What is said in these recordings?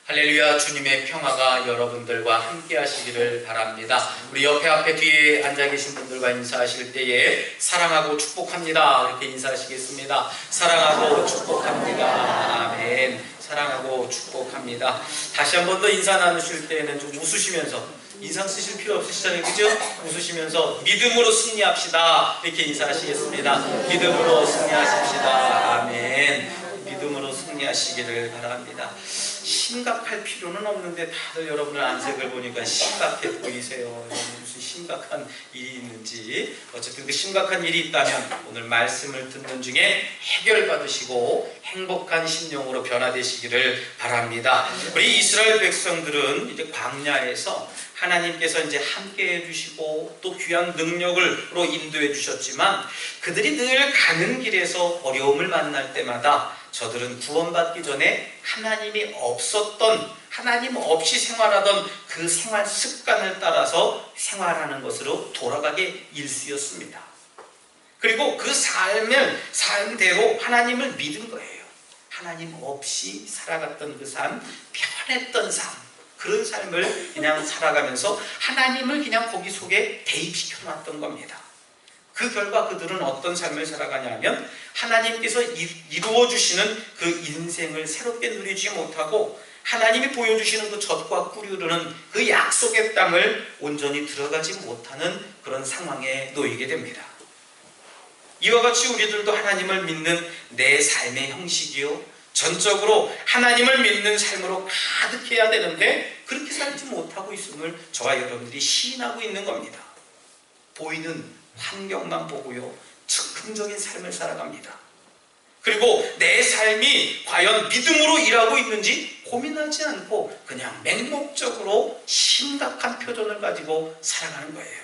할렐루야. 주님의 평화가 여러분들과 함께 하시기를 바랍니다. 우리 옆에 앞에 뒤에 앉아 계신 분들과 인사하실 때에 사랑하고 축복합니다 이렇게 인사하시겠습니다. 사랑하고 축복합니다. 아멘. 사랑하고 축복합니다. 다시 한 번 더 인사 나누실 때에는 좀 웃으시면서, 인상 쓰실 필요 없으시잖아요, 그죠? 웃으시면서 믿음으로 승리합시다 이렇게 인사하시겠습니다. 믿음으로 승리하십시다. 아멘. 믿음으로 승리하시기를 바랍니다. 심각할 필요는 없는데 다들 여러분들 안색을 보니까 심각해 보이세요. 무슨 심각한 일이 있는지. 어쨌든 그 심각한 일이 있다면 오늘 말씀을 듣는 중에 해결받으시고 행복한 심령으로 변화되시기를 바랍니다. 우리 이스라엘 백성들은 이제 광야에서 하나님께서 이제 함께 해주시고 또 귀한 능력으로 인도해 주셨지만 그들이 늘 가는 길에서 어려움을 만날 때마다 저들은 구원받기 전에 하나님이 없었던, 하나님 없이 생활하던 그 생활 습관을 따라서 생활하는 것으로 돌아가게 일쑤였습니다. 그리고 그 삶대로 하나님을 믿은 거예요. 하나님 없이 살아갔던 그 삶, 편했던 삶, 그런 삶을 그냥 살아가면서 하나님을 그냥 거기 속에 대입시켜 놨던 겁니다. 그 결과 그들은 어떤 삶을 살아가냐면 하나님께서 이루어 주시는 그 인생을 새롭게 누리지 못하고 하나님이 보여주시는 그 젖과 꿀이 흐르는 그 약속의 땅을 온전히 들어가지 못하는 그런 상황에 놓이게 됩니다. 이와 같이 우리들도 하나님을 믿는 내 삶의 형식이요, 전적으로 하나님을 믿는 삶으로 가득해야 되는데 그렇게 살지 못하고 있음을 저와 여러분들이 시인하고 있는 겁니다. 보이는 환경만 보고요, 즉흥적인 삶을 살아갑니다. 그리고 내 삶이 과연 믿음으로 일하고 있는지 고민하지 않고 그냥 맹목적으로 심각한 표정을 가지고 살아가는 거예요.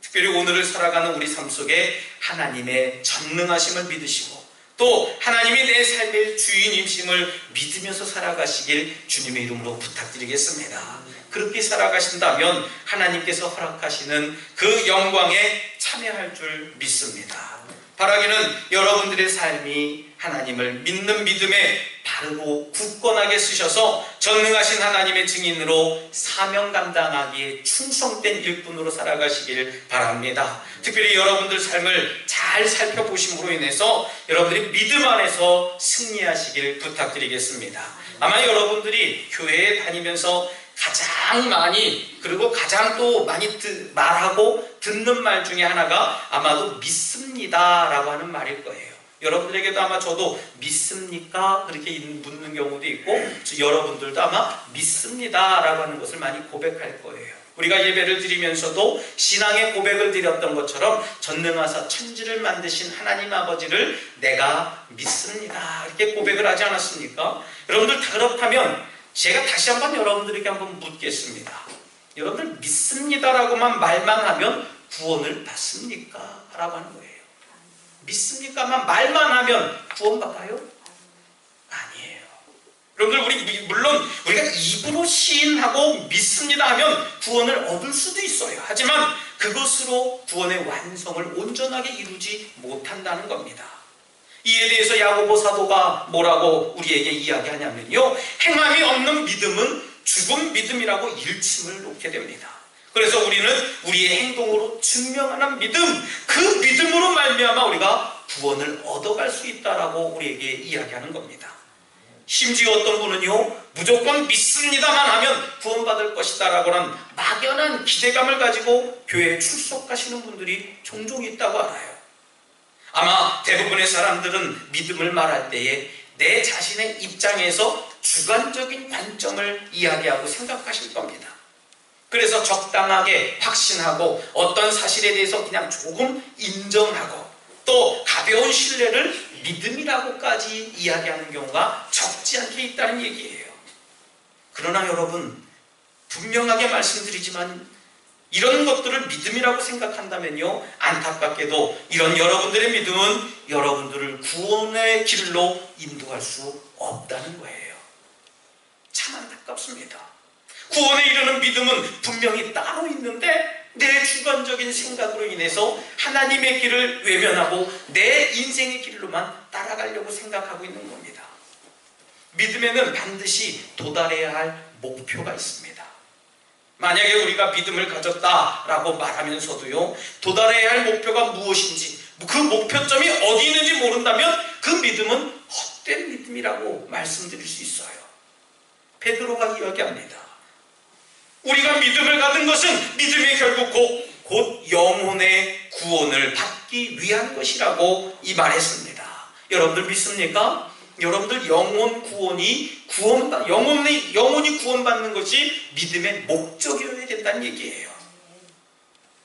특별히 오늘을 살아가는 우리 삶 속에 하나님의 전능하심을 믿으시고 또 하나님이 내 삶의 주인임심을 믿으면서 살아가시길 주님의 이름으로 부탁드리겠습니다. 그렇게 살아가신다면 하나님께서 허락하시는 그 영광에 참여할 줄 믿습니다. 바라기는 여러분들의 삶이 하나님을 믿는 믿음에 바르고 굳건하게 쓰셔서 전능하신 하나님의 증인으로 사명 감당하기에 충성된 일꾼으로 살아가시길 바랍니다. 특별히 여러분들 삶을 잘 살펴보심으로 인해서 여러분들이 믿음 안에서 승리하시길 부탁드리겠습니다. 아마 여러분들이 교회에 다니면서 가장 많이, 그리고 가장 또 많이 말하고 듣는 말 중에 하나가 아마도 믿습니다 라고 하는 말일 거예요. 여러분들에게도 아마 저도 믿습니까? 그렇게 묻는 경우도 있고 여러분들도 아마 믿습니다 라고 하는 것을 많이 고백할 거예요. 우리가 예배를 드리면서도 신앙의 고백을 드렸던 것처럼 전능하사 천지를 만드신 하나님 아버지를 내가 믿습니다 이렇게 고백을 하지 않았습니까? 여러분들 그렇다면 제가 다시 한번 여러분들에게 한번 묻겠습니다. 여러분들 믿습니다라고만 말만 하면 구원을 받습니까? 라고 하는 거예요. 믿습니까만 말만 하면 구원받아요? 아니에요. 여러분들 물론 우리가 입으로 시인하고 믿습니다 하면 구원을 얻을 수도 있어요. 하지만 그것으로 구원의 완성을 온전하게 이루지 못한다는 겁니다. 이에 대해서 야고보 사도가 뭐라고 우리에게 이야기하냐면요, 행함이 없는 믿음은 죽은 믿음이라고 일침을 놓게 됩니다. 그래서 우리는 우리의 행동으로 증명하는 믿음, 그 믿음으로 말미암아 우리가 구원을 얻어갈 수 있다라고 우리에게 이야기하는 겁니다. 심지어 어떤 분은요, 무조건 믿습니다만 하면 구원받을 것이다 라고 하는 막연한 기대감을 가지고 교회에 출석하시는 분들이 종종 있다고 알아요. 아마 대부분의 사람들은 믿음을 말할 때에 내 자신의 입장에서 주관적인 관점을 이야기하고 생각하실 겁니다. 그래서 적당하게 확신하고 어떤 사실에 대해서 그냥 조금 인정하고 또 가벼운 신뢰를 믿음이라고까지 이야기하는 경우가 적지 않게 있다는 얘기예요. 그러나 여러분, 분명하게 말씀드리지만 이런 것들을 믿음이라고 생각한다면요, 안타깝게도 이런 여러분들의 믿음은 여러분들을 구원의 길로 인도할 수 없다는 거예요. 참 안타깝습니다. 구원에 이르는 믿음은 분명히 따로 있는데 내 주관적인 생각으로 인해서 하나님의 길을 외면하고 내 인생의 길로만 따라가려고 생각하고 있는 겁니다. 믿음에는 반드시 도달해야 할 목표가 있습니다. 만약에 우리가 믿음을 가졌다라고 말하면서도요, 도달해야 할 목표가 무엇인지, 그 목표점이 어디 있는지 모른다면 그 믿음은 헛된 믿음이라고 말씀드릴 수 있어요. 베드로가 이야기합니다. 우리가 믿음을 갖는 것은 믿음이 결국 곧 영혼의 구원을 받기 위한 것이라고 이 말했습니다. 여러분들 믿습니까? 여러분들 영혼이 구원받는 것이 믿음의 목적이어야 된다는 얘기예요.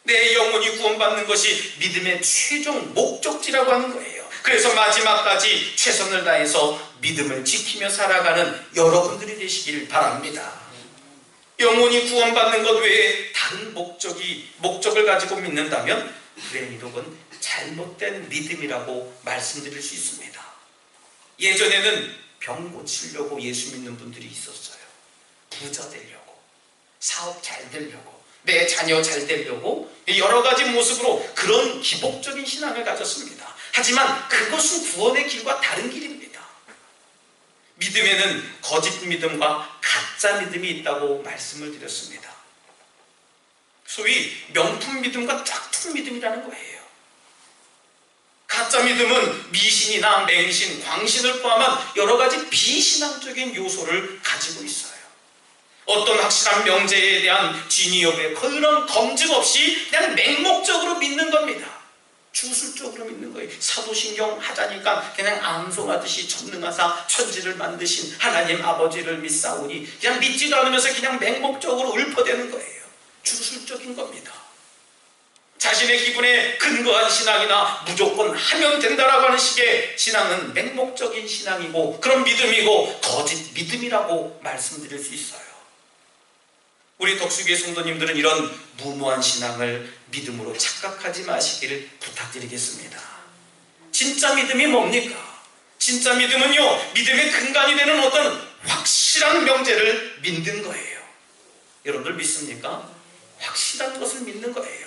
내 영혼이 구원받는 것이 믿음의 최종 목적지라고 하는 거예요. 그래서 마지막까지 최선을 다해서 믿음을 지키며 살아가는 여러분들이 되시길 바랍니다. 영혼이 구원받는 것 외에 다른 목적을 가지고 믿는다면 그의 믿음은 잘못된 믿음이라고 말씀드릴 수 있습니다. 예전에는 병 고치려고 예수 믿는 분들이 있었어요. 부자 되려고, 사업 잘 되려고, 내 자녀 잘 되려고 여러 가지 모습으로 그런 기복적인 신앙을 가졌습니다. 하지만 그것은 구원의 길과 다른 길입니다. 믿음에는 거짓 믿음과 가짜 믿음이 있다고 말씀을 드렸습니다. 소위 명품 믿음과 짝퉁 믿음이라는 거예요. 가짜 믿음은 미신이나 맹신, 광신을 포함한 여러 가지 비신앙적인 요소를 가지고 있어요. 어떤 확실한 명제에 대한 진위 여부에 그런 검증 없이 그냥 맹목적으로 믿는 겁니다. 주술적으로 믿는 거예요. 사도신경 하자니까 그냥 암송하듯이 전능하사 천지를 만드신 하나님 아버지를 믿사오니 그냥 믿지도 않으면서 그냥 맹목적으로 읊어대는 거예요. 주술적인 겁니다. 자신의 기분에 근거한 신앙이나 무조건 하면 된다라고 하는 식의 신앙은 맹목적인 신앙이고 그런 믿음이고 거짓 믿음이라고 말씀드릴 수 있어요. 우리 덕수교회 성도님들은 이런 무모한 신앙을 믿음으로 착각하지 마시기를 부탁드리겠습니다. 진짜 믿음이 뭡니까? 진짜 믿음은요, 믿음의 근간이 되는 어떤 확실한 명제를 믿는 거예요. 여러분들 믿습니까? 확실한 것을 믿는 거예요.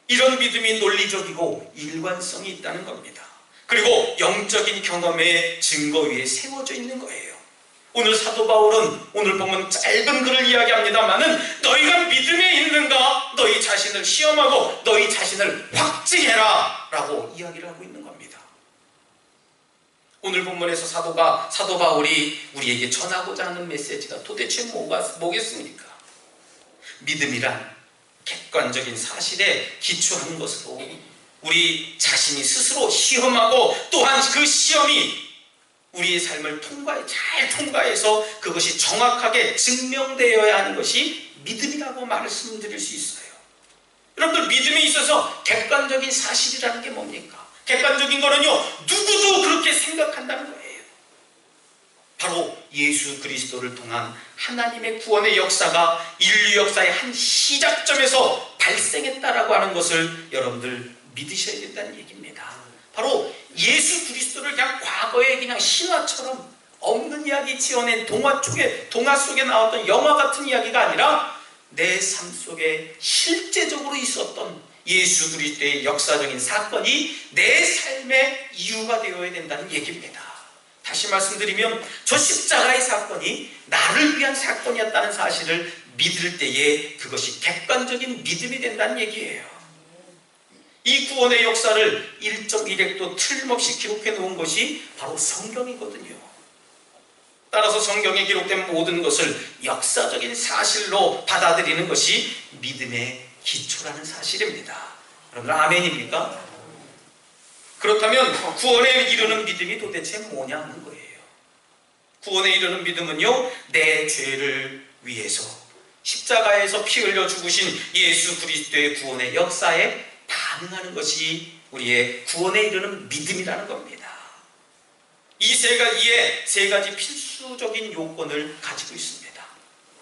이런 믿음이 논리적이고 일관성이 있다는 겁니다. 그리고 영적인 경험의 증거 위에 세워져 있는 거예요. 오늘 사도 바울은 오늘 보면 짧은 글을 이야기합니다마는 너희가 믿음에 있는가 너희 자신을 시험하고 너희 자신을 확증해라 라고 이야기를 하고 있는 겁니다. 오늘 본문에서 사도 바울이 우리에게 전하고자 하는 메시지가 도대체 뭐겠습니까? 믿음이란 객관적인 사실에 기초한 것으로 우리 자신이 스스로 시험하고 또한 그 시험이 우리의 삶을 잘 통과해서 그것이 정확하게 증명되어야 하는 것이 믿음이라고 말씀드릴 수 있어요. 여러분들 믿음에 있어서 객관적인 사실이라는 게 뭡니까? 객관적인 거는요, 누구도 그렇게 생각한다는 거예요. 바로 예수 그리스도를 통한 하나님의 구원의 역사가 인류 역사의 한 시작점에서 발생했다라고 하는 것을 여러분들 믿으셔야 된다는 얘기입니다. 바로 예수 그리스도를 그냥 과거에 그냥 신화처럼 없는 이야기 지어낸 동화 속에 나왔던 영화 같은 이야기가 아니라 내 삶 속에 실제적으로 있었던 예수 그리스도의 역사적인 사건이 내 삶의 이유가 되어야 된다는 얘기입니다. 다시 말씀드리면 저 십자가의 사건이 나를 위한 사건이었다는 사실을 믿을 때에 그것이 객관적인 믿음이 된다는 얘기예요. 이 구원의 역사를 1.1획도 틀림없이 기록해 놓은 것이 바로 성경이거든요. 따라서 성경에 기록된 모든 것을 역사적인 사실로 받아들이는 것이 믿음의 기초라는 사실입니다. 여러분 아멘입니까? 그렇다면 구원에 이르는 믿음이 도대체 뭐냐 하는 거예요. 구원에 이르는 믿음은요, 내 죄를 위해서 십자가에서 피 흘려 죽으신 예수 그리스도의 구원의 역사에 반응하는 것이 우리의 구원에 이르는 믿음이라는 겁니다. 이 세 가지 필수적인 요건을 가지고 있습니다.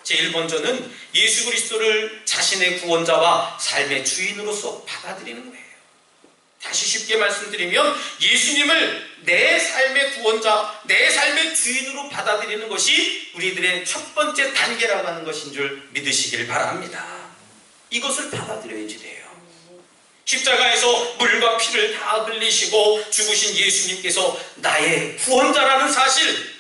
제일 먼저는 예수 그리스도를 자신의 구원자와 삶의 주인으로서 받아들이는 거예요. 다시 쉽게 말씀드리면 예수님을 내 삶의 구원자, 내 삶의 주인으로 받아들이는 것이 우리들의 첫 번째 단계라고 하는 것인 줄 믿으시길 바랍니다. 이것을 받아들여야지 돼요. 십자가에서 물과 피를 다 흘리시고 죽으신 예수님께서 나의 구원자라는 사실,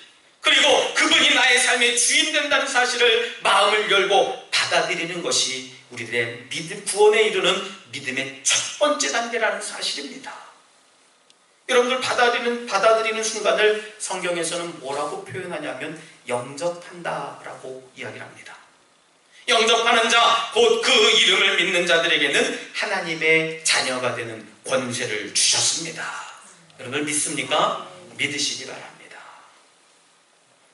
삶의 주인 된다는 사실을 마음을 열고 받아들이는 것이 우리들의 구원에 이르는 믿음의 첫 번째 단계라는 사실입니다. 여러분들 받아들이는 순간을 성경에서는 뭐라고 표현하냐면 영접한다라고 이야기를 합니다. 영접하는 자, 곧 그 이름을 믿는 자들에게는 하나님의 자녀가 되는 권세를 주셨습니다. 여러분 믿습니까? 믿으시기 바랍니다.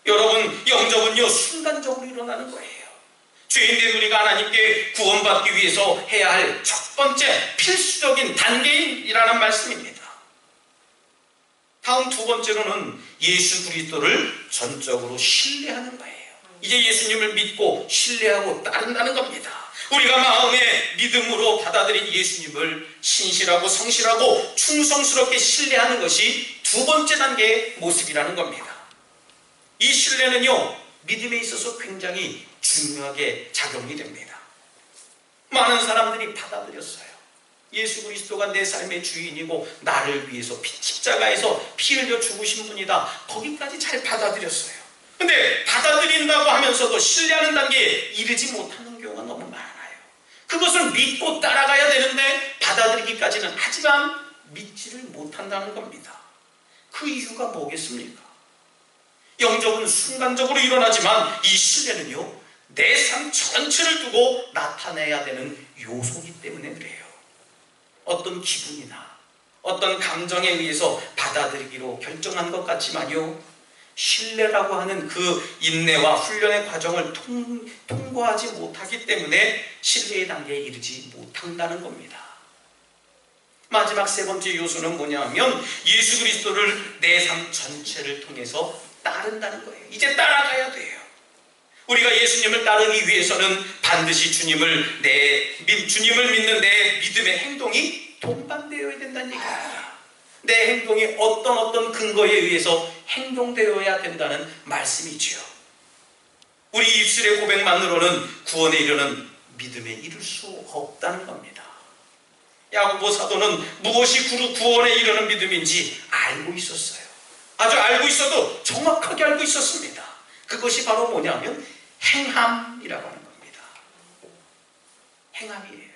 여러분, 영접은요 순간적으로 일어나는 거예요. 죄인된 우리가 하나님께 구원받기 위해서 해야 할 첫 번째 필수적인 단계이라는 말씀입니다. 다음 두 번째로는 예수 그리스도를 전적으로 신뢰하는 거예요. 이제 예수님을 믿고 신뢰하고 따른다는 겁니다. 우리가 마음의 믿음으로 받아들인 예수님을 신실하고 성실하고 충성스럽게 신뢰하는 것이 두 번째 단계의 모습이라는 겁니다. 이 신뢰는요 믿음에 있어서 굉장히 중요하게 작용이 됩니다. 많은 사람들이 받아들였어요. 예수 그리스도가 내 삶의 주인이고 나를 위해서 십자가에서 피 흘려 죽으신 분이다. 거기까지 잘 받아들였어요. 근데 받아들인다고 하면서도 신뢰하는 단계에 이르지 못하는 경우가 너무 많아요. 그것을 믿고 따라가야 되는데 받아들이기까지는 하지만 믿지를 못한다는 겁니다. 그 이유가 뭐겠습니까? 영접은 순간적으로 일어나지만 이 신뢰는요 내 삶 전체를 두고 나타내야 되는 요소이기 때문에 그래요. 어떤 기분이나 어떤 감정에 의해서 받아들이기로 결정한 것 같지만요 신뢰라고 하는 그 인내와 훈련의 과정을 통과하지 못하기 때문에 신뢰의 단계에 이르지 못한다는 겁니다. 마지막 세 번째 요소는 뭐냐면 예수 그리스도를 내 삶 전체를 통해서 따른다는 거예요. 이제 따라가야 돼요. 우리가 예수님을 따르기 위해서는 반드시 주님을 믿는 내 믿음의 행동이 동반되어야 된다는 얘기입니다. 내 행동이 어떤 근거에 의해서 행동되어야 된다는 말씀이지요. 우리 입술의 고백만으로는 구원에 이르는 믿음에 이를 수 없다는 겁니다. 야고보 사도는 무엇이 구원에 이르는 믿음인지 알고 있었어요. 아주 알고 있어도 정확하게 알고 있었습니다. 그것이 바로 뭐냐면 행함이라고 하는 겁니다. 행함이에요.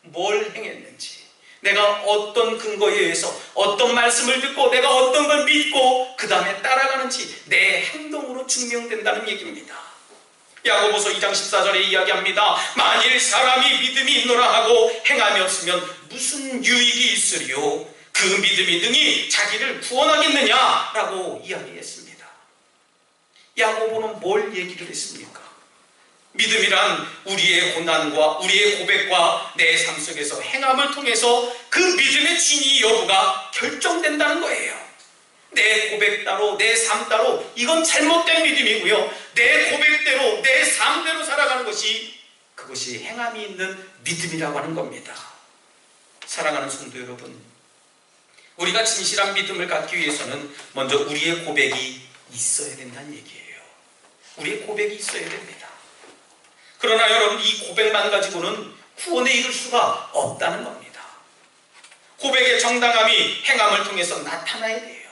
뭘 행했는지, 내가 어떤 근거에 의해서 어떤 말씀을 듣고 내가 어떤 걸 믿고 그 다음에 따라가는지 내 행동으로 증명된다는 얘기입니다. 야고보서 2장 14절에 이야기합니다. 만일 사람이 믿음이 있노라 하고 행함이 없으면 무슨 유익이 있으리요? 그 믿음이 능히 자기를 구원하겠느냐라고 이야기했습니다. 야고보는 뭘 얘기를 했습니까? 믿음이란 우리의 고난과 우리의 고백과 내 삶 속에서 행함을 통해서 그 믿음의 진위 여부가 결정된다는 거예요. 내 고백 따로 내 삶 따로 이건 잘못된 믿음이고요. 내 고백대로 내 삶대로 살아가는 것이 그것이 행함이 있는 믿음이라고 하는 겁니다. 사랑하는 성도 여러분, 우리가 진실한 믿음을 갖기 위해서는 먼저 우리의 고백이 있어야 된다는 얘기예요. 우리의 고백이 있어야 됩니다. 그러나 여러분 이 고백만 가지고는 구원에 이를 수가 없다는 겁니다. 고백의 정당함이 행함을 통해서 나타나야 돼요.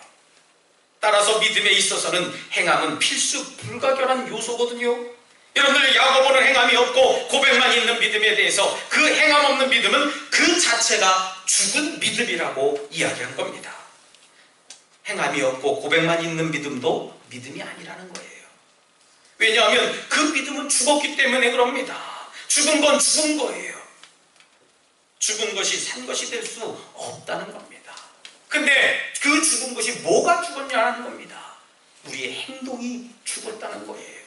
따라서 믿음에 있어서는 행함은 필수 불가결한 요소거든요. 여러분들 야고보는 행함이 없고 고백만 있는 믿음에 대해서 그 행함 없는 믿음은 그 자체가 죽은 믿음이라고 이야기한 겁니다. 행함이 없고 고백만 있는 믿음도 믿음이 아니라는 거예요. 왜냐하면 그 믿음은 죽었기 때문에 그럽니다. 죽은 건 죽은 거예요. 죽은 것이 산 것이 될 수 없다는 겁니다. 근데 그 죽은 것이 뭐가 죽었냐는 겁니다. 우리의 행동이 죽었다는 거예요.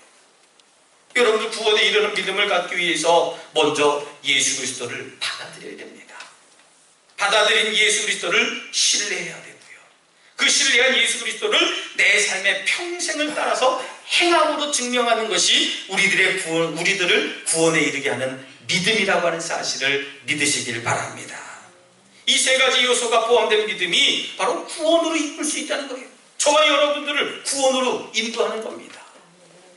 여러분들 구원에 이르는 믿음을 갖기 위해서 먼저 예수 그리스도를 받아들여야 됩니다. 받아들인 예수 그리스도를 신뢰해야 되고요. 그 신뢰한 예수 그리스도를 내 삶의 평생을 따라서 행함으로 증명하는 것이 우리들을 구원에 이르게 하는 믿음이라고 하는 사실을 믿으시길 바랍니다. 이 세 가지 요소가 포함된 믿음이 바로 구원으로 이끌 수 있다는 거예요. 저와 여러분들을 구원으로 인도하는 겁니다.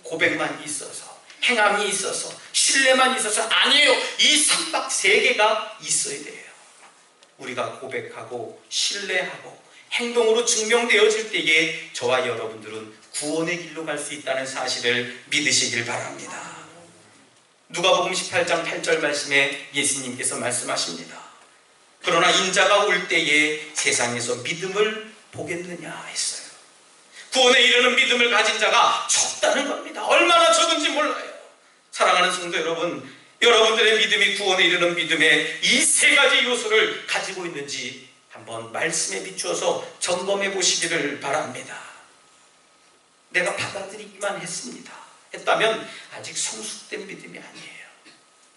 고백만 있어서, 행함이 있어서, 신뢰만 있어서 아니에요. 이 삼박 세 개가 있어야 돼요. 우리가 고백하고 신뢰하고 행동으로 증명되어질 때에 저와 여러분들은 구원의 길로 갈 수 있다는 사실을 믿으시길 바랍니다. 누가복음 18장 8절 말씀에 예수님께서 말씀하십니다. 그러나 인자가 올 때에 세상에서 믿음을 보겠느냐 했어요. 구원에 이르는 믿음을 가진 자가 적다는 겁니다. 얼마나 적은지 몰라요. 사랑하는 성도 여러분, 여러분들의 믿음이 구원에 이르는 믿음의 이 세 가지 요소를 가지고 있는지 한번 말씀에 비추어서 점검해 보시기를 바랍니다. 내가 받아들이기만 했다면 아직 성숙된 믿음이 아니에요.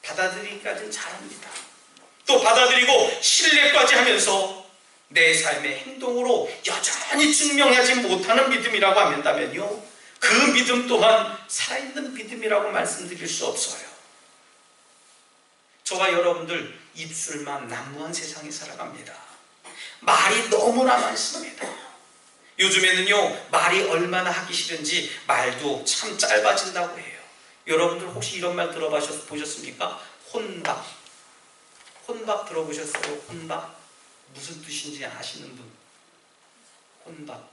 받아들이기까지는 잘합니다. 또 받아들이고 신뢰까지 하면서 내 삶의 행동으로 여전히 증명하지 못하는 믿음이라고 한다면요, 그 믿음 또한 살아있는 믿음이라고 말씀드릴 수 없어요. 저와 여러분들 입술만 난무한 세상에 살아갑니다. 말이 너무나 많습니다. 요즘에는요, 말이 얼마나 하기 싫은지 말도 참 짧아진다고 해요. 여러분들 혹시 이런 말 들어보셨습니까? 혼밥. 혼밥 들어보셨어요? 혼밥? 무슨 뜻인지 아시는 분? 혼밥.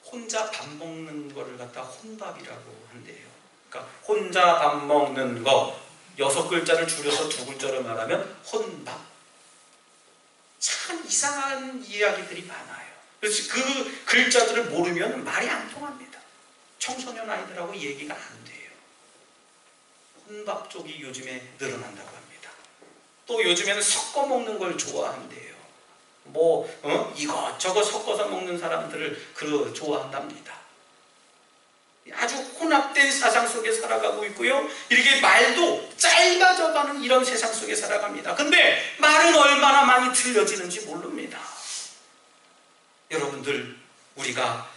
혼자 밥 먹는 거를 갖다 혼밥이라고 한대요. 그러니까 혼자 밥 먹는 거 6글자를 줄여서 2글자로 말하면 혼밥. 참 이상한 이야기들이 많아요. 그래서 그 글자들을 모르면 말이 안 통합니다. 청소년 아이들하고 얘기가 안 돼요. 혼밥 쪽이 요즘에 늘어난다고 합니다. 또 요즘에는 섞어 먹는 걸 좋아한대요. 이것저것 섞어서 먹는 사람들을 좋아한답니다. 아주 혼합된 사상 속에 살아가고 있고요. 이렇게 말도 짧아져가는 이런 세상 속에 살아갑니다. 근데 말은 얼마나 많이 틀려지는지 모릅니다. 여러분들, 우리가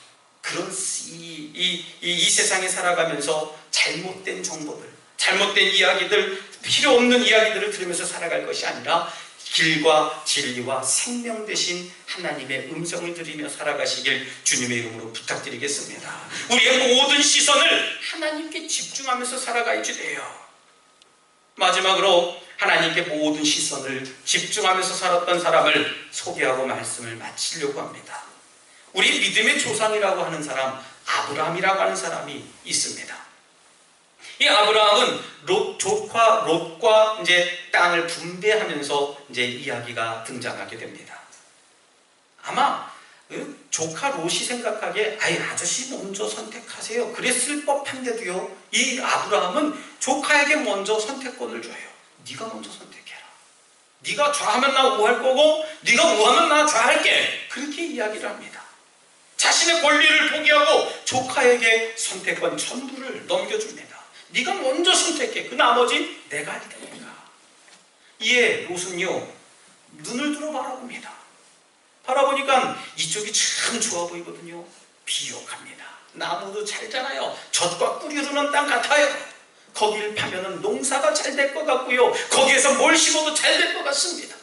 그런 이 세상에 살아가면서 잘못된 정보들, 잘못된 이야기들, 필요 없는 이야기들을 들으면서 살아갈 것이 아니라 길과 진리와 생명 되신 하나님의 음성을 들으며 살아가시길 주님의 이름으로 부탁드리겠습니다. 우리의 모든 시선을 하나님께 집중하면서 살아가야지 돼요. 마지막으로 하나님께 모든 시선을 집중하면서 살았던 사람을 소개하고 말씀을 마치려고 합니다. 우리 믿음의 조상이라고 하는 사람, 아브라함이라고 하는 사람이 있습니다. 이 아브라함은 조카 롯과 이제 땅을 분배하면서 이제 이야기가 등장하게 됩니다. 아마 조카 롯이 생각하기에 아저씨 먼저 선택하세요, 그랬을 법한데도요, 이 아브라함은 조카에게 먼저 선택권을 줘요. 네가 먼저 선택해라. 네가 좌하면 나 우할 거고 네가 우하면 나 좌할게. 그렇게 이야기를 합니다. 자신의 권리를 포기하고 조카에게 선택권 전부를 넘겨줍니다. 네가 먼저 선택해. 그 나머지 내가 할 테니까. 이에 롯은요, 눈을 들어 바라봅니다. 바라보니까 이쪽이 참 좋아 보이거든요. 비옥합니다. 나무도 잘 자라요. 젖과 꿀이 흐르는 땅 같아요. 거기를 파면은 농사가 잘 될 것 같고요, 거기에서 뭘 심어도 잘 될 것 같습니다.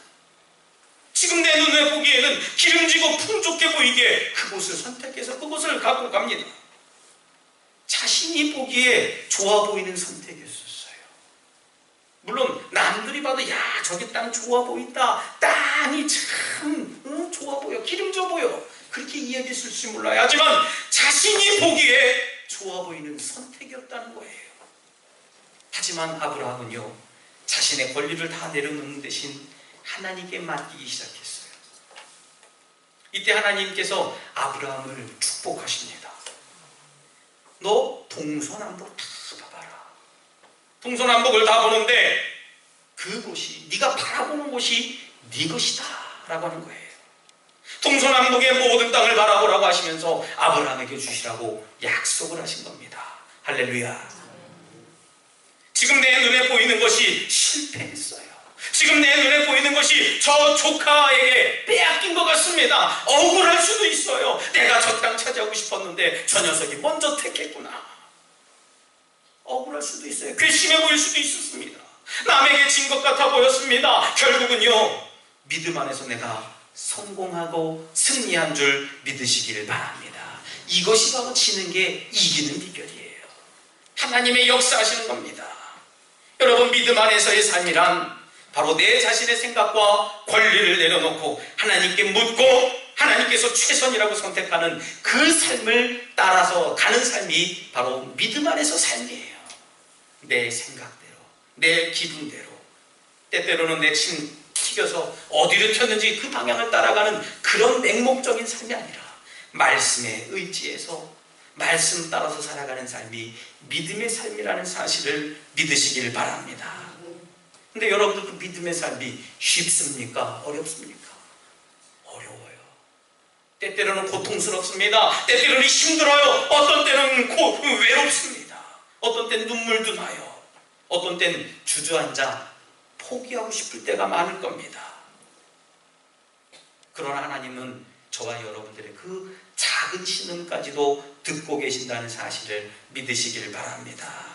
지금 내 눈에 보기에는 기름지고 풍족해 보이기에 그곳을 선택해서 그곳을 갖고 갑니다. 자신이 보기에 좋아 보이는 선택이었어요. 물론 남들이 봐도 야, 저기 땅 좋아 보인다, 땅이 참 좋아 보여, 기름져 보여, 그렇게 이야기했을지 몰라요. 하지만 자신이 보기에 좋아 보이는 선택이었다는 거예요. 하지만 아브라함은요, 자신의 권리를 다 내려놓는 대신 하나님께 맡기기 시작했어요. 이때 하나님께서 아브라함을 축복하십니다. 너 동서남북 다 봐봐라. 동서남북을 다 보는데 그곳이, 네가 바라보는 곳이 네 것이다 라고 하는 거예요. 동서남북의 모든 땅을 바라보라고 하시면서 아브라함에게 주시라고 약속을 하신 겁니다. 할렐루야. 지금 내 눈에 보이는 것이 실패했어요. 지금 내 눈에 보이는 것이 저 조카에게 빼앗긴 것 같습니다. 억울할 수도 있어요. 내가 저 땅 차지하고 싶었는데 저 녀석이 먼저 택했구나. 억울할 수도 있어요. 괘씸해 보일 수도 있었습니다. 남에게 진 것 같아 보였습니다. 결국은요, 믿음 안에서 내가 성공하고 승리한 줄 믿으시기를 바랍니다. 이것이 바로 지는 게 이기는 비결이에요. 하나님의 역사하시는 겁니다. 여러분, 믿음 안에서의 삶이란 바로 내 자신의 생각과 권리를 내려놓고 하나님께 묻고 하나님께서 최선이라고 선택하는 그 삶을 따라서 가는 삶이 바로 믿음 안에서 삶이에요. 내 생각대로, 내 기분대로, 때때로는 내 침 튀겨서 어디로 튀었는지 그 방향을 따라가는 그런 맹목적인 삶이 아니라 말씀에 의지해서 말씀 따라서 살아가는 삶이 믿음의 삶이라는 사실을 믿으시길 바랍니다. 근데 여러분들 그 믿음의 삶이 쉽습니까? 어렵습니까? 어려워요. 때때로는 고통스럽습니다. 때때로는 힘들어요. 어떤 때는 외롭습니다. 어떤 때는 눈물도 나요. 어떤 때는 주저앉아 포기하고 싶을 때가 많을 겁니다. 그러나 하나님은 저와 여러분들의 그 작은 신음까지도 듣고 계신다는 사실을 믿으시길 바랍니다.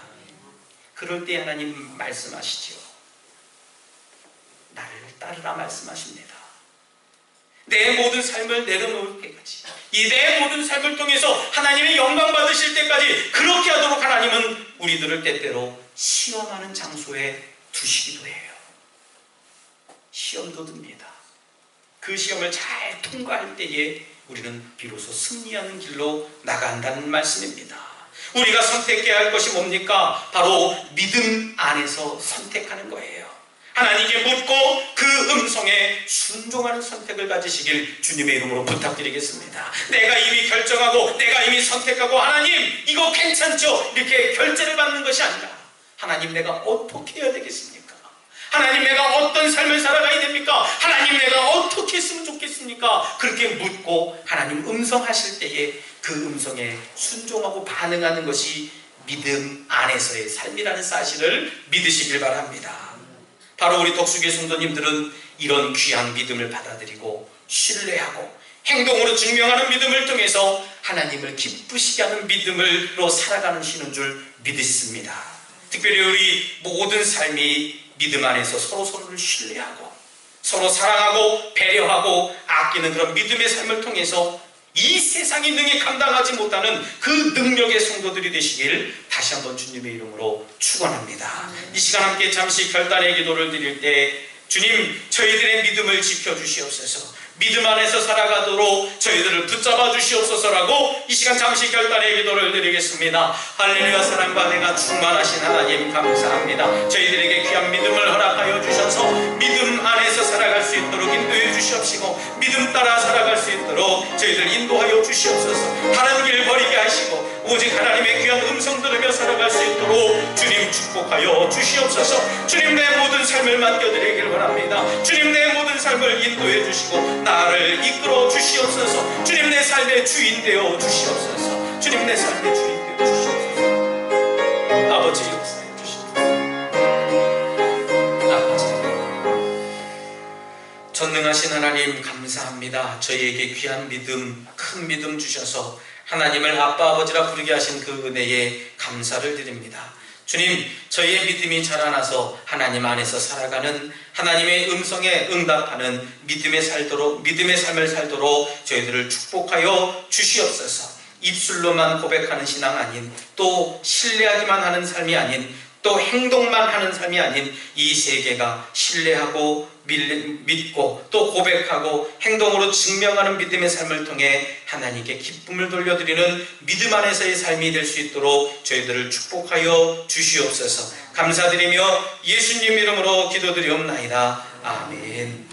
그럴 때 하나님 말씀하시죠. 나를 따르라 말씀하십니다. 내 모든 삶을 내려놓을 때까지, 이 내 모든 삶을 통해서 하나님의 영광 받으실 때까지 그렇게 하도록 하나님은 우리들을 때때로 시험하는 장소에 두시기도 해요. 시험도 듭니다. 그 시험을 잘 통과할 때에 우리는 비로소 승리하는 길로 나간다는 말씀입니다. 우리가 선택해야 할 것이 뭡니까? 바로 믿음 안에서 선택하는 거예요. 하나님께 묻고 그 음성에 순종하는 선택을 가지시길 주님의 이름으로 부탁드리겠습니다. 내가 이미 결정하고 내가 이미 선택하고 하나님 이거 괜찮죠? 이렇게 결제를 받는 것이 아니라 하나님 내가 어떻게 해야 되겠습니까? 하나님 내가 어떤 삶을 살아가야 됩니까? 하나님 내가 어떻게 했으면 좋겠습니까? 그렇게 묻고 하나님 음성하실 때에 그 음성에 순종하고 반응하는 것이 믿음 안에서의 삶이라는 사실을 믿으시길 바랍니다. 바로 우리 덕수교회 성도님들은 이런 귀한 믿음을 받아들이고 신뢰하고 행동으로 증명하는 믿음을 통해서 하나님을 기쁘시게 하는 믿음으로 살아가시는 줄 믿습니다. 특별히 우리 모든 삶이 믿음 안에서 서로서로를 신뢰하고 서로 사랑하고 배려하고 아끼는 그런 믿음의 삶을 통해서 이 세상이 능히 감당하지 못하는 그 능력의 성도들이 되시길 다시 한번 주님의 이름으로 축원합니다. 이 시간 함께 잠시 결단의 기도를 드릴 때 주님 저희들의 믿음을 지켜주시옵소서. 믿음 안에서 살아가도록 저희들을 붙잡아 주시옵소서라고 이 시간 잠시 결단의 기도를 드리겠습니다. 할렐루야. 사랑과 은혜가 충만하신 하나님 감사합니다. 저희들에게 귀한 믿음을 허락하여 주셔서 믿음 안에서 살아갈 수 있도록 인도해 주시옵시고 믿음 따라 살아갈 수 있도록 저희들 인도하여 주시옵소서. 다른 길 버리게 하시고 오직 하나님의 귀한 음성 들으며 살아갈 수 있도록 주님 축복하여 주시옵소서. 주님 내 모든 삶을 맡겨드리길 원합니다. 주님 내 모든 삶을 인도해 주시고 나를 이끌어 주시옵소서. 주님 내 삶의 주인 되어 주시옵소서. 주님 내 삶의 주인 되어 주시옵소서. 아버지 역사해 주시옵소서. 아버지 전능하신 하나님 감사합니다. 저희에게 귀한 믿음, 큰 믿음 주셔서 하나님을 아빠 아버지라 부르게 하신 그 은혜에 감사를 드립니다. 주님 저희의 믿음이 자라나서 하나님 안에서 살아가는 하나님의 음성에 응답하는 믿음의 삶을 살도록 저희들을 축복하여 주시옵소서. 입술로만 고백하는 신앙 아닌 또 신뢰하기만 하는 삶이 아닌 또 행동만 하는 삶이 아닌 이 세계가 신뢰하고 믿고 또 고백하고 행동으로 증명하는 믿음의 삶을 통해 하나님께 기쁨을 돌려드리는 믿음 안에서의 삶이 될 수 있도록 저희들을 축복하여 주시옵소서. 감사드리며 예수님 이름으로 기도드리옵나이다. 아멘.